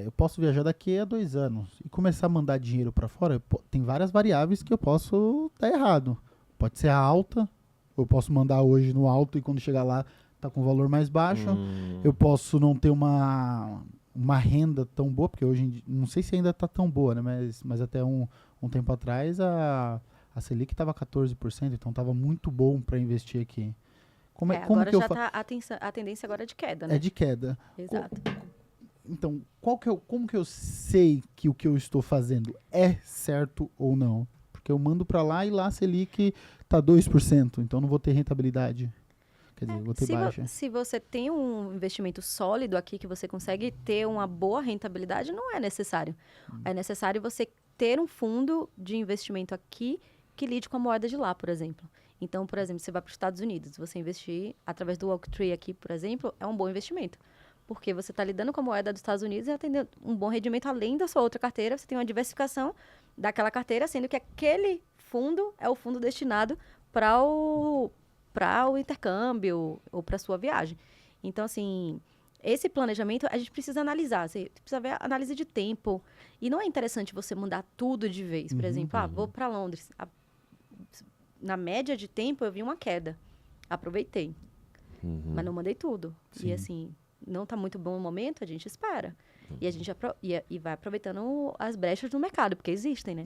eu posso viajar daqui a 2 anos e começar a mandar dinheiro para fora, tem várias variáveis que eu posso dar errado. Pode ser a alta, eu posso mandar hoje no alto e quando chegar lá tá com valor mais baixo. Eu posso não ter uma renda tão boa, porque hoje não sei se ainda tá tão boa, né? Mas até um tempo atrás a Selic estava 14%, então estava muito bom para investir aqui. Como Agora que eu já tá a tendência agora é de queda, né? É de queda. Exato. Então, como que eu sei que o que eu estou fazendo é certo ou não? Porque eu mando para lá e lá a Selic tá 2%, então não vou ter rentabilidade. Quer dizer, vou ter baixa. Se você tem um investimento sólido aqui, que você consegue ter uma boa rentabilidade, não é necessário. É necessário você ter um fundo de investimento aqui que lide com a moeda de lá, por exemplo. Então, por exemplo, você vai para os Estados Unidos, você investir através do Oaktree aqui, por exemplo, é um bom investimento. Porque você está lidando com a moeda dos Estados Unidos e atendendo um bom rendimento além da sua outra carteira. Você tem uma diversificação daquela carteira, sendo que aquele fundo é o fundo destinado para o intercâmbio ou para a sua viagem. Então, assim, esse planejamento a gente precisa analisar. Você precisa ver a análise de tempo. E não é interessante você mandar tudo de vez. Por exemplo, vou para Londres. Na média de tempo, eu vi uma queda. Aproveitei. Mas não mandei tudo. Sim. E, assim, não está muito bom o momento, a gente espera. E a gente vai aproveitando as brechas do mercado, porque existem, né?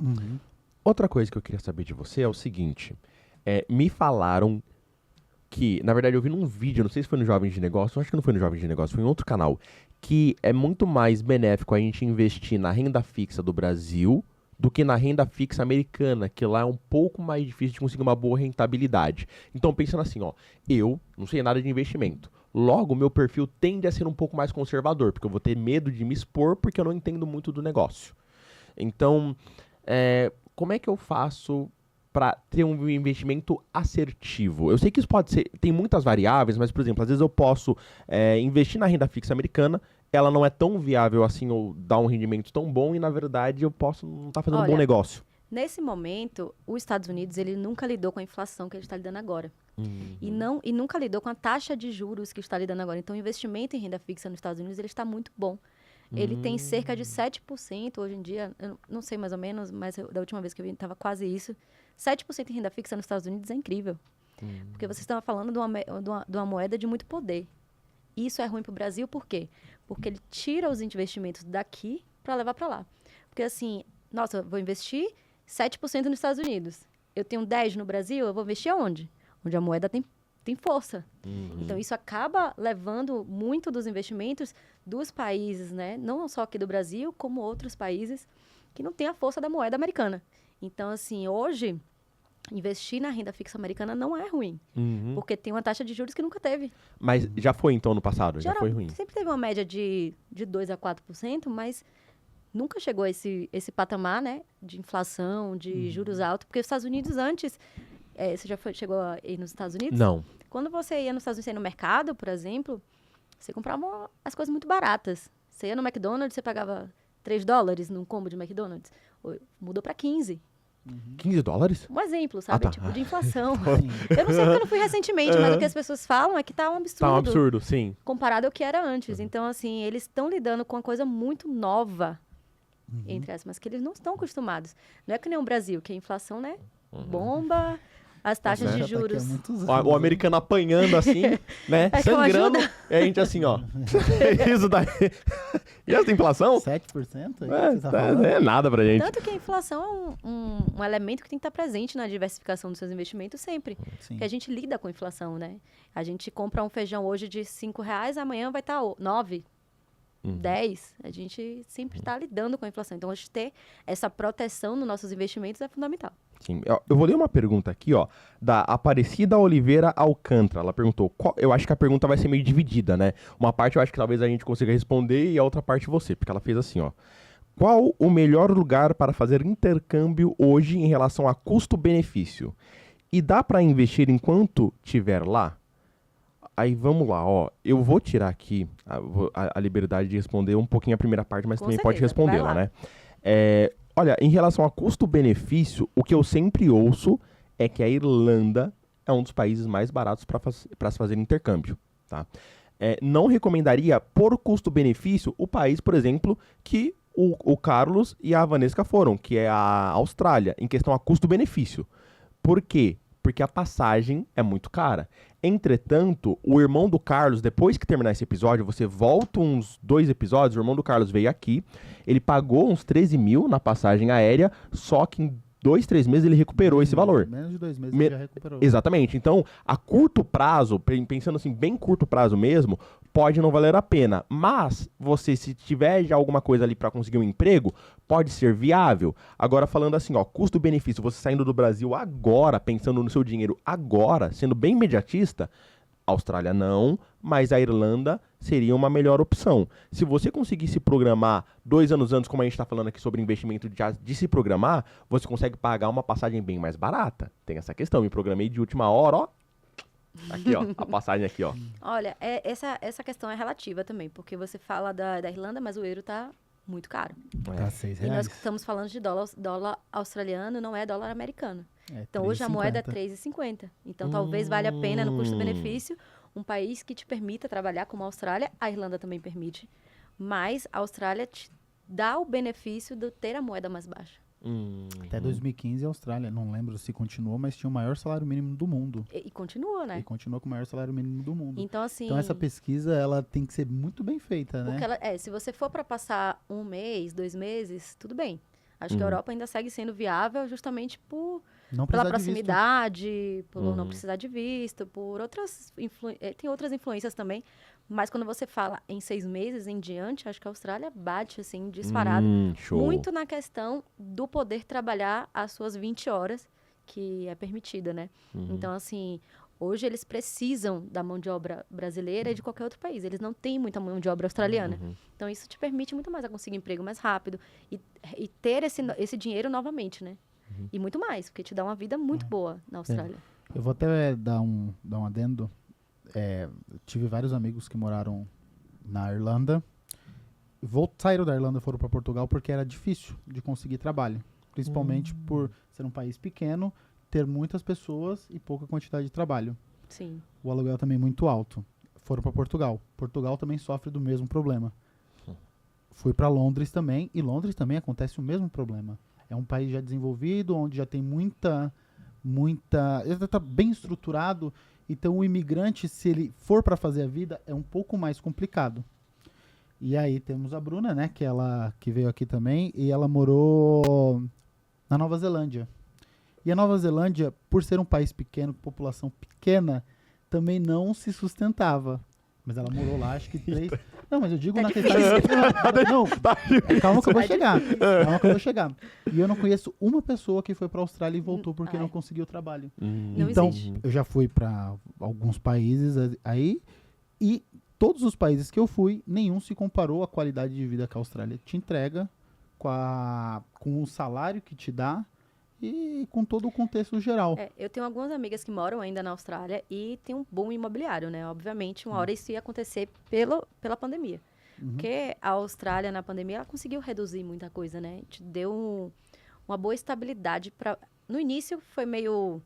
Outra coisa que eu queria saber de você é o seguinte. Me falaram que, na verdade, eu vi num vídeo, não sei se foi no Jovens de Negócio, acho que não foi no Jovens de Negócio, foi em outro canal, que é muito mais benéfico a gente investir na renda fixa do Brasil do que na renda fixa americana, que lá é um pouco mais difícil de conseguir uma boa rentabilidade. Então, pensando assim, eu não sei nada de investimento. Logo, meu perfil tende a ser um pouco mais conservador, porque eu vou ter medo de me expor porque eu não entendo muito do negócio. Então, como é que eu faço para ter um investimento assertivo? Eu sei que isso pode ser, tem muitas variáveis, mas, por exemplo, às vezes eu posso investir na renda fixa americana, ela não é tão viável assim, ou dá um rendimento tão bom, e na verdade eu posso não estar fazendo um bom negócio. Nesse momento, os Estados Unidos, ele nunca lidou com a inflação que ele está lidando agora. E nunca lidou com a taxa de juros que está lidando agora. Então, o investimento em renda fixa nos Estados Unidos, ele está muito bom. Ele tem cerca de 7% hoje em dia, eu não sei mais ou menos, mas da última vez que eu vi, estava quase isso. 7% em renda fixa nos Estados Unidos é incrível. Porque você estava falando de uma moeda de muito poder. E isso é ruim para o Brasil, por quê? Porque ele tira os investimentos daqui para levar para lá. Porque assim, nossa, eu vou investir 7% nos Estados Unidos. Eu tenho 10% no Brasil, eu vou investir aonde? Onde a moeda tem força. Então, isso acaba levando muito dos investimentos dos países, né? Não só aqui do Brasil, como outros países que não têm a força da moeda americana. Então, assim, hoje, investir na renda fixa americana não é ruim. Porque tem uma taxa de juros que nunca teve. Mas já foi, então, no passado? Já foi ruim? Sempre teve uma média de 2% a 4%, mas nunca chegou a esse patamar, né? De inflação, de juros altos. Porque os Estados Unidos antes... você já chegou a ir nos Estados Unidos? Não. Quando você ia nos Estados Unidos, no mercado, por exemplo, você comprava as coisas muito baratas. Você ia no McDonald's, você pagava $3 num combo de McDonald's. Mudou para 15. $15? Um exemplo, sabe? tá. Tipo, de inflação. Eu não sei porque eu não fui recentemente, mas o que as pessoas falam é que tá um absurdo. Tá um absurdo, sim. Comparado ao que era antes. Então, assim, eles estão lidando com uma coisa muito nova, entre aspas, mas que eles não estão acostumados. Não é que nem o Brasil, que a inflação, né? Bomba, as taxas de juros. O americano apanhando assim, né? Sangrando. E a gente assim, Isso daí. E essa inflação? 7%? É nada pra gente. Tanto que a inflação é um elemento que tem que estar presente na diversificação dos seus investimentos sempre. Sim. Porque a gente lida com a inflação, né? A gente compra um feijão hoje de R$5, amanhã vai estar 9. 10, a gente sempre está lidando com a inflação. Então, a gente ter essa proteção nos nossos investimentos é fundamental. Sim. Eu vou ler uma pergunta aqui, da Aparecida Oliveira Alcântara. Ela perguntou, eu acho que a pergunta vai ser meio dividida, né? Uma parte eu acho que talvez a gente consiga responder e a outra parte você, porque ela fez assim, qual o melhor lugar para fazer intercâmbio hoje em relação a custo-benefício? E dá para investir enquanto estiver lá? Aí vamos lá, eu vou tirar aqui a liberdade de responder um pouquinho a primeira parte, mas Com também certeza, pode respondê-la, vai lá. né? Olha, em relação a custo-benefício, o que eu sempre ouço é que a Irlanda é um dos países mais baratos para se fazer intercâmbio, tá? não recomendaria, por custo-benefício, o país, por exemplo, que o Carlos e a Vanessa foram, que é a Austrália, em questão a custo-benefício. Por quê? Porque a passagem é muito cara. Entretanto, o irmão do Carlos, depois que terminar esse episódio, você volta uns 2 episódios, o irmão do Carlos veio aqui, ele pagou uns 13 mil na passagem aérea, só que em 2, 3 meses ele recuperou esse valor. Menos de 2 meses ele já recuperou. Exatamente. Então, a curto prazo, pensando assim, bem curto prazo mesmo, pode não valer a pena. Mas, você, se tiver já alguma coisa ali para conseguir um emprego, pode ser viável. Agora, falando assim, ó, custo-benefício, você saindo do Brasil agora, pensando no seu dinheiro agora, sendo bem imediatista, Austrália não, mas a Irlanda seria uma melhor opção. Se você conseguir se programar 2 anos antes, como a gente está falando aqui sobre investimento de se programar, você consegue pagar uma passagem bem mais barata. Tem essa questão, me programei de última hora, ó. Aqui, ó, a passagem aqui, ó. Olha, essa questão é relativa também, porque você fala da Irlanda, mas o euro tá muito caro. Tá R$6. E nós estamos falando de dólar australiano, não é dólar americano. Então, hoje a moeda é 3,50. Então, talvez valha a pena, no custo-benefício, um país que te permita trabalhar como a Austrália. A Irlanda também permite. Mas a Austrália te dá o benefício de ter a moeda mais baixa. Até 2015, a Austrália, não lembro se continuou, mas tinha o maior salário mínimo do mundo. E continua, né? E continua com o maior salário mínimo do mundo. Então, assim... Então, essa pesquisa, ela tem que ser muito bem feita, né? Porque se você for para passar 1 mês, 2 meses, tudo bem. Acho que a Europa ainda segue sendo viável justamente pela proximidade, por não precisar de visto, por outras tem outras influências também. Mas quando você fala em 6 meses em diante, acho que a Austrália bate, assim, disparado. Show. Muito na questão do poder trabalhar as suas 20 horas, que é permitida, né? Então, assim, hoje eles precisam da mão de obra brasileira e de qualquer outro país. Eles não têm muita mão de obra australiana. Então, isso te permite muito mais a conseguir emprego mais rápido e ter esse dinheiro novamente, né? E muito mais, porque te dá uma vida muito boa na Austrália. Eu vou até dar um adendo. Tive vários amigos que moraram na Irlanda. Saíram da Irlanda e foram para Portugal porque era difícil de conseguir trabalho. Principalmente por ser um país pequeno, ter muitas pessoas e pouca quantidade de trabalho. Sim. O aluguel também muito alto. Foram para Portugal. Portugal também sofre do mesmo problema. Fui para Londres também, e Londres também acontece o mesmo problema. É um país já desenvolvido, onde já tem muita... Já está bem estruturado. Então, o imigrante, se ele for para fazer a vida, é um pouco mais complicado. E aí temos a Bruna, né, que veio aqui também, e ela morou na Nova Zelândia. E a Nova Zelândia, por ser um país pequeno, com população pequena, também não se sustentava. Mas ela morou lá, acho que 3... Não, mas eu digo na questão... Não, calma que eu vou chegar. Calma que eu vou chegar. E eu não conheço uma pessoa que foi para a Austrália e voltou porque não conseguiu trabalho. Não Então, existe. eu já fui para alguns países aí, e todos os países que eu fui, nenhum se comparou à qualidade de vida que a Austrália te entrega, com o salário que te dá, e com todo o contexto geral. Eu tenho algumas amigas que moram ainda na Austrália e tem um boom imobiliário, né? Obviamente, uma hora isso ia acontecer pela pandemia. Porque a Austrália, na pandemia, ela conseguiu reduzir muita coisa, né? Te deu uma boa estabilidade para... No início, foi meio...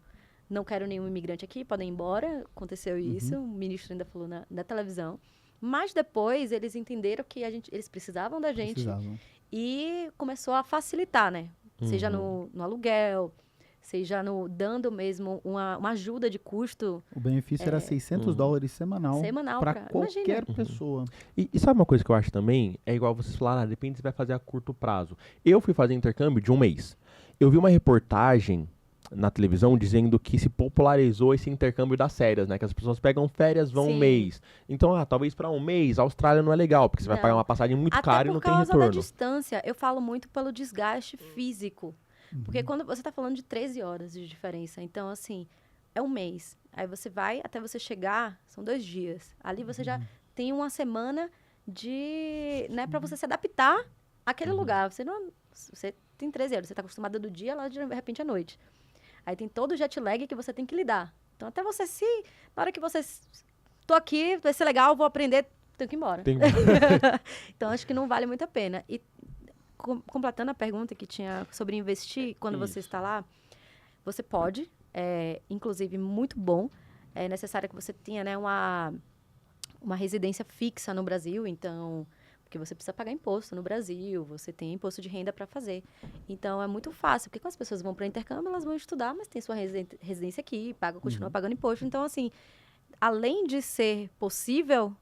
Não quero nenhum imigrante aqui, podem ir embora. Aconteceu isso, o ministro ainda falou na televisão. Mas depois, eles entenderam que eles precisavam da gente. E começou a facilitar, né? Seja no aluguel, seja dando mesmo uma ajuda de custo. O benefício era $600 semanal para qualquer pessoa. E sabe uma coisa que eu acho também? É igual vocês falaram, depende se vai fazer a curto prazo. Eu fui fazer intercâmbio de 1 mês. Eu vi uma reportagem na televisão dizendo que se popularizou esse intercâmbio das férias, né? Que as pessoas pegam férias, vão 1 mês. Então, talvez para 1 mês, a Austrália não é legal, porque você vai pagar uma passagem muito cara e não tem retorno. Até por causa da distância, eu falo muito pelo desgaste físico. Porque quando você está falando de 13 horas de diferença, então, assim, é 1 mês. Aí você vai, até você chegar, são 2 dias. Ali você já tem uma semana né, para você se adaptar àquele lugar. Você tem 13 horas, você está acostumada do dia, lá de repente à noite. Aí tem todo o jet lag que você tem que lidar. Então, até você na hora que você... Tô aqui, vai ser legal, vou aprender, tenho que ir embora. Então, acho que não vale muito a pena. E, completando a pergunta que tinha sobre investir, quando você está lá, você pode, inclusive, muito bom. É necessário que você tenha, né, uma residência fixa no Brasil, então, porque você precisa pagar imposto no Brasil, você tem imposto de renda para fazer. Então, é muito fácil, porque quando as pessoas vão para o intercâmbio, elas vão estudar, mas tem sua residência aqui, continua pagando imposto. Então, assim, além de ser possível,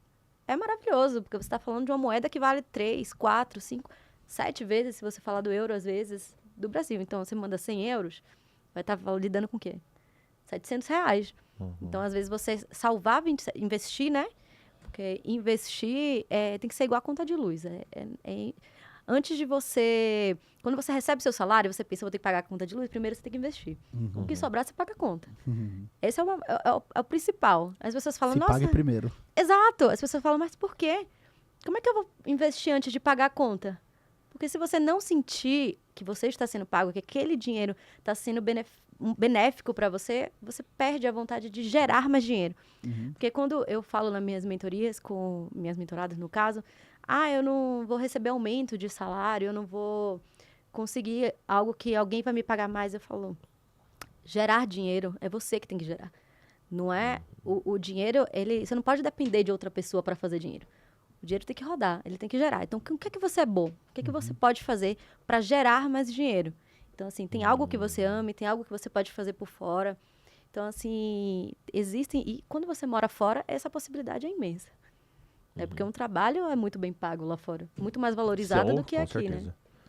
é maravilhoso, porque você está falando de uma moeda que vale 3, 4, 5, 7 vezes, se você falar do euro, às vezes, do Brasil. Então, você manda 100 euros, vai estar lidando com o quê? R$700. Então, às vezes, você salvar, investir, né? Porque investir tem que ser igual a conta de luz. Antes de você... Quando você recebe seu salário, você pensa, vou ter que pagar a conta de luz, primeiro você tem que investir. O que sobrar, você paga a conta. Esse é o principal. As pessoas falam, Se nossa... pague primeiro. Exato. As pessoas falam, mas por quê? Como é que eu vou investir antes de pagar a conta? Porque se você não sentir que você está sendo pago, que aquele dinheiro está sendo benéfico para você, você perde a vontade de gerar mais dinheiro. Porque quando eu falo nas minhas mentorias, com minhas mentoradas no caso, eu não vou receber aumento de salário, eu não vou conseguir algo que alguém vai me pagar mais. Eu falo, gerar dinheiro é você que tem que gerar. Não é o dinheiro, você não pode depender de outra pessoa para fazer dinheiro. O dinheiro tem que rodar, ele tem que gerar. Então, o que é que você é bom? O que é que você pode fazer para gerar mais dinheiro? Então, assim, tem algo que você ame, tem algo que você pode fazer por fora. Então, assim, existem... E quando você mora fora, essa possibilidade é imensa. Porque um trabalho é muito bem pago lá fora. Muito mais valorizado do que com aqui, certeza. né?